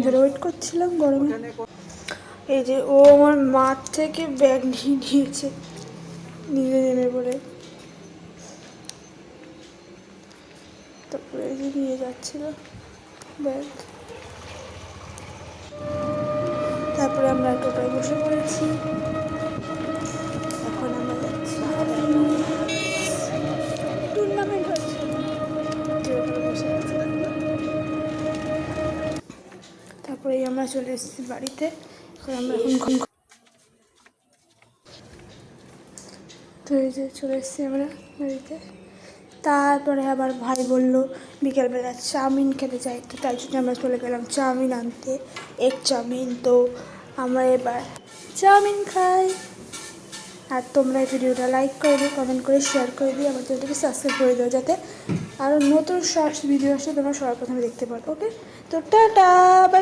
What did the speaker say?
ধরে ওয়েট করছিলাম গরমে। এই যে ও আমার মাঠ থেকে ব্যাগ নিয়ে নিয়েছে, নিয়ে নেবে বলে। তারপরে এই যে নিয়ে যাচ্ছিল ব্যাগ। তারপরে আমরা টোটোয় বসে পড়েছি। এখন আমরা যাচ্ছি টুর্নামেন্ট হচ্ছে, বসে আছি। তারপরে আমরা চলে এসেছি বাড়িতে। এখন আমরা তো এই যে চলে এসেছি আমরা বাড়িতে। তারপরে আবার ভাই বলল বিকেলবেলা চাউমিন খেতে চাই, তো তাই জন্য আমরা চলে গেলাম চাউমিন আনতে, এগ চাউমিন। তো আমরা এবার চাউমিন খাই। আর তোমরা এই ভিডিওটা লাইক করে দিও, কমেন্ট করে শেয়ার করে দিও, আমার চ্যানেলটাকে সাবস্ক্রাইব করে দিও, যাতে আরও নতুন শর্টস ভিডিও আসলে তোমরা সবার প্রথমে দেখতে পারো। ওকে, তো টাটা, বাই।